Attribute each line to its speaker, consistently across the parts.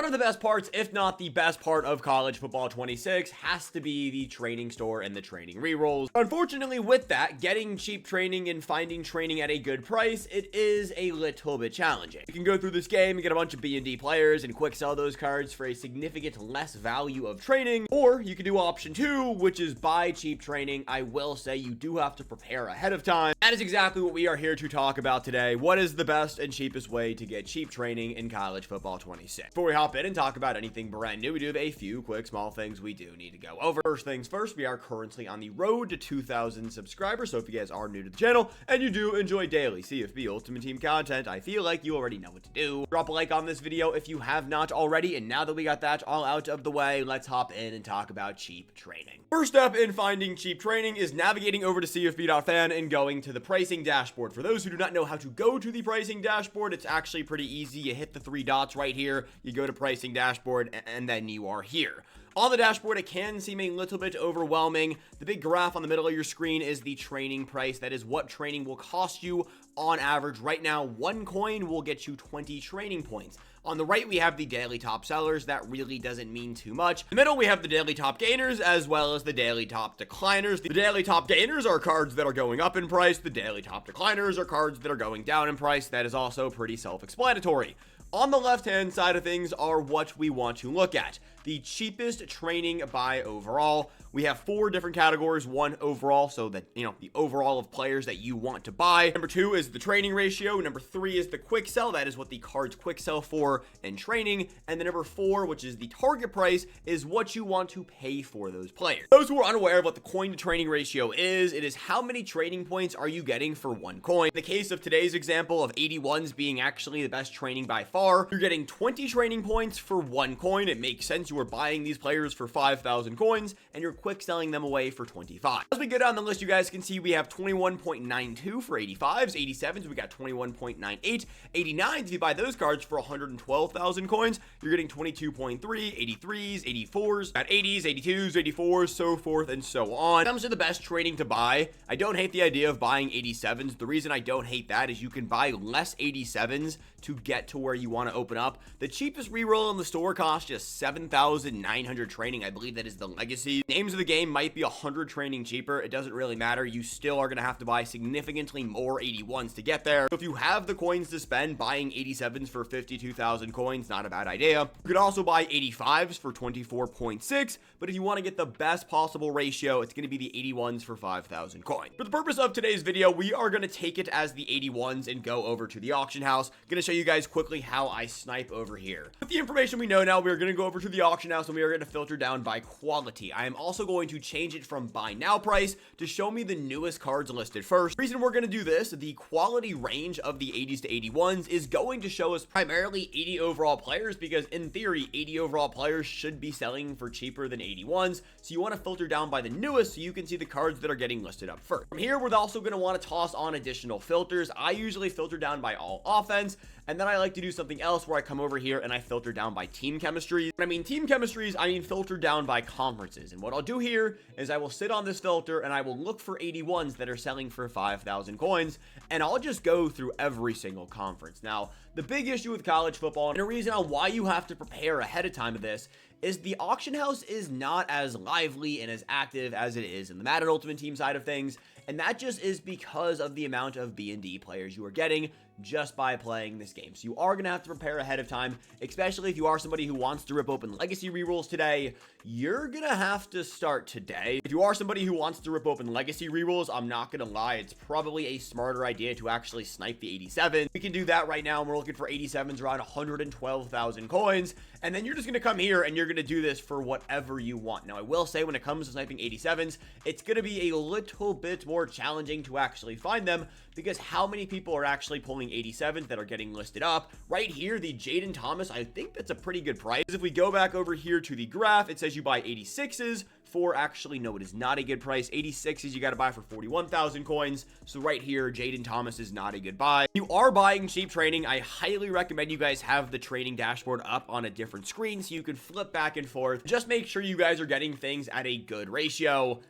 Speaker 1: One of the best parts, if not the best part of college football 26 has to be the training store and the training rerolls. Unfortunately, with that, getting cheap training and finding training at a good price, it is a little bit challenging. You can go through this game and get a bunch of B&D players and quick sell those cards for a significant less value of training, or you can do option 2, which is buy cheap training. I will say you do have to prepare ahead of time. That is exactly what we are here to talk about today. What is the best and cheapest way to get cheap training in college football 26? Before we hop in and talk about anything brand new, we do have a few quick small things we do need to go over. First things first, we are currently on the road to 2,000 subscribers, so if you guys are new to the channel and you do enjoy daily CFB Ultimate Team content, I feel like you already know what to do. Drop a like on this video if you have not already, and now that we got that all out of the way, let's hop in and talk about cheap training. First step in finding cheap training is navigating over to CFB.fan and going to the pricing dashboard. For those who do not know how to go to the pricing dashboard, it's actually pretty easy. You hit the 3 dots right here, you go to pricing dashboard, and then you are here. On the dashboard, it can seem a little bit overwhelming. The big graph on the middle of your screen is the training price. That is what training will cost you on average. Right now, 1 coin will get you 20 training points. On the right, we have the daily top sellers. That really doesn't mean too much. In the middle, we have the daily top gainers as well as the daily top decliners. The daily top gainers are cards that are going up in price. The daily top decliners are cards that are going down in price. That is also pretty self-explanatory. On the left-hand side of things are what we want to look at. The cheapest training by overall. We have 4 different categories. 1, overall, so that, the overall of players that you want to buy. Number 2 is the training ratio. Number 3 is the quick sell. That is what the cards quick sell for in training. And then number 4, which is the target price, is what you want to pay for those players. Those who are unaware of what the coin to training ratio is, it is how many training points are you getting for 1 coin. In the case of today's example of 81s being actually the best training by far, you're getting 20 training points for 1 coin. It makes sense. You are buying these players for 5,000 coins and you're quick selling them away for 25. As we go down the list, you guys can see we have 21.92 for 85s, 87s, we got 21.98, 89s. If you buy those cards for 112,000 coins, you're getting 22.3, 83s, 84s, got 80s, 82s, 84s, so forth and so on. When it comes to the best training to buy, I don't hate the idea of buying 87s. The reason I don't hate that is you can buy less 87s to get to where you want to open up. The cheapest reroll in the store costs just 7,900 training. I believe that is the legacy. Names of the game might be 100 training cheaper. It doesn't really matter. You still are going to have to buy significantly more 81s to get there. So if you have the coins to spend, buying 87s for 52,000 coins, not a bad idea. You could also buy 85s for 24.6, but if you want to get the best possible ratio, it's going to be the 81s for 5,000 coins. For the purpose of today's video, we are going to take it as the 81s and go over to the auction house. Going to show you guys quickly how I snipe over here. With the information we know now, we're going to go over to the auction house and we are going to filter down by quality. I am also going to change it from buy now price to show me the newest cards listed first. The reason we're going to do this, the quality range of the 80s to 81s is going to show us primarily 80 overall players, because in theory 80 overall players should be selling for cheaper than 81s. So you want to filter down by the newest so you can see the cards that are getting listed up first. From here, we're also going to want to toss on additional filters. I usually filter down by all offense, and then I like to do something else where I come over here and I filter down by team chemistries. When I mean team chemistries, I mean filter down by conferences. And what I'll do here is I will sit on this filter and I will look for 81s that are selling for 5,000 coins, and I'll just go through every single conference. Now, the big issue with college football, and a reason on why you have to prepare ahead of time of this, is the auction house is not as lively and as active as it is in the Madden Ultimate Team side of things. And that just is because of the amount of B&D players you are getting just by playing this game. So you are going to have to prepare ahead of time, especially if you are somebody who wants to rip open legacy rerolls today. You're going to have to start today. If you are somebody who wants to rip open legacy rerolls, I'm not going to lie, it's probably a smarter idea to actually snipe the 87. We can do that right now, and we're looking for 87s around 112,000 coins. And then you're just going to come here and you're going to do this for whatever you want. Now, I will say when it comes to sniping 87s, it's going to be a little bit more challenging to actually find them, because how many people are actually pulling 87s that are getting listed up? Right here, the Jaden Thomas, I think that's a pretty good price. If we go back over here to the graph, it says you buy 86s for, actually, no, it is not a good price. 86s you got to buy for 41,000 coins. So right here, Jaden Thomas is not a good buy. If you are buying cheap training, I highly recommend you guys have the training dashboard up on a different screen so you can flip back and forth. Just make sure you guys are getting things at a good ratio.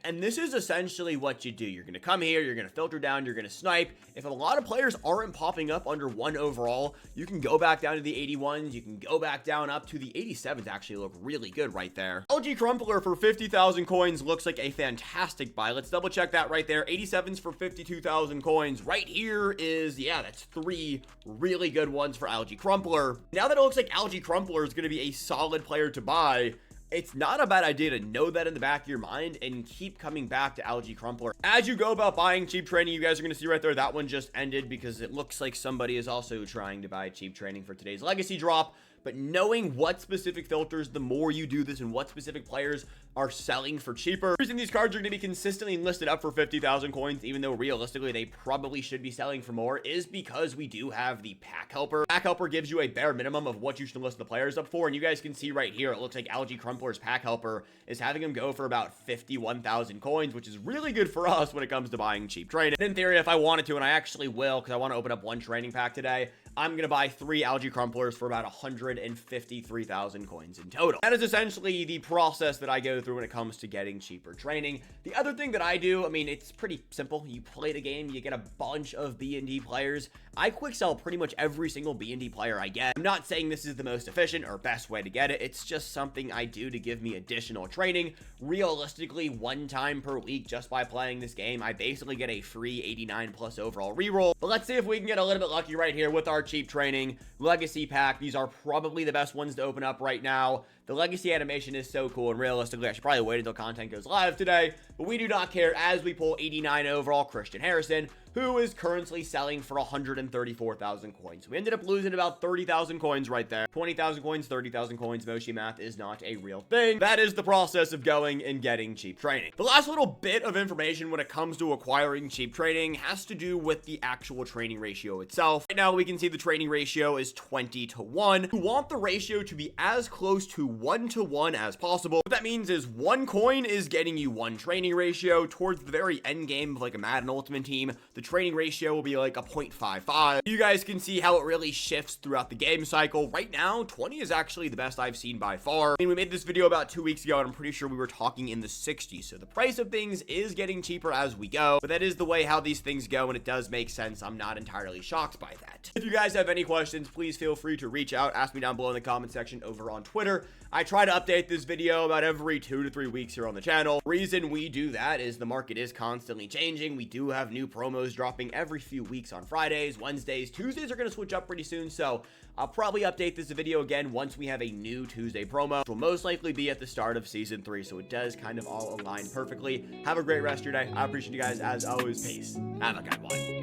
Speaker 1: And this is essentially what you do. You're going to come here, you're going to filter down, you're going to snipe. If a lot of players aren't popping up under 1 overall, you can go back down to the 81s, you can go back down up to the 87s. Actually look really good right there. LG Crumpler for 50,000 coins looks like a fantastic buy. Let's double check that right there. 87s for 52,000 coins. Right here is, yeah, that's 3 really good ones for LG Crumpler. Now that it looks like LG Crumpler is going to be a solid player to buy, it's not a bad idea to know that in the back of your mind and keep coming back to LG Crumpler. As you go about buying cheap training, you guys are going to see right there, that one just ended because it looks like somebody is also trying to buy cheap training for today's legacy drop. But knowing what specific filters, the more you do this and what specific players are selling for cheaper. The reason these cards are going to be consistently listed up for 50,000 coins, even though realistically they probably should be selling for more, is because we do have the pack helper. Pack helper gives you a bare minimum of what you should list the players up for. And you guys can see right here, it looks like LG Crumpler's pack helper is having him go for about 51,000 coins, which is really good for us when it comes to buying cheap training. In theory, if I wanted to, and I actually will, because I want to open up 1 training pack today, I'm going to buy 3 LG Crumplers for about 153,000 coins in total. That is essentially the process that I go through when it comes to getting cheaper training. The other thing that I do, I mean, it's pretty simple. You play the game, you get a bunch of B&D players. I quick sell pretty much every single B&D player I get. I'm not saying this is the most efficient or best way to get it. It's just something I do to give me additional training. Realistically, 1 time per week just by playing this game, I basically get a free 89 plus overall reroll. But let's see if we can get a little bit lucky right here with our cheap training legacy pack. These are probably the best ones to open up right now. The legacy animation is so cool, and realistically, I should probably wait until content goes live today, but we do not care as we pull 89 overall Christian Harrison, who is currently selling for 134,000 coins. We ended up losing about 30,000 coins right there. 20,000 coins, 30,000 coins. Moshi math is not a real thing. That is the process of going and getting cheap training. The last little bit of information when it comes to acquiring cheap training has to do with the actual training ratio itself. Right now, we can see the training ratio is 20 to 1. We want the ratio to be as close to 1 to 1 as possible. What that means is 1 coin is getting you 1 training ratio. Towards the very end game of like a Madden Ultimate Team, the training ratio will be like a 0.55. You guys can see how it really shifts throughout the game cycle. Right now, 20 is actually the best I've seen by far. I mean, we made this video about 2 weeks ago, and I'm pretty sure we were talking in the 60s. So the price of things is getting cheaper as we go, but that is the way how these things go, and it does make sense. I'm not entirely shocked by that. If you guys have any questions, please feel free to reach out. Ask me down below in the comment section over on Twitter. I try to update this video about every 2 to 3 weeks here on the channel. The reason we do that is the market is constantly changing. We do have new promos dropping every few weeks on Fridays, Wednesdays. Tuesdays are going to switch up pretty soon, so I'll probably update this video again once we have a new Tuesday promo, which will most likely be at the start of Season 3, so it does kind of all align perfectly. Have a great rest of your day. I appreciate you guys as always. Peace. Have a good one.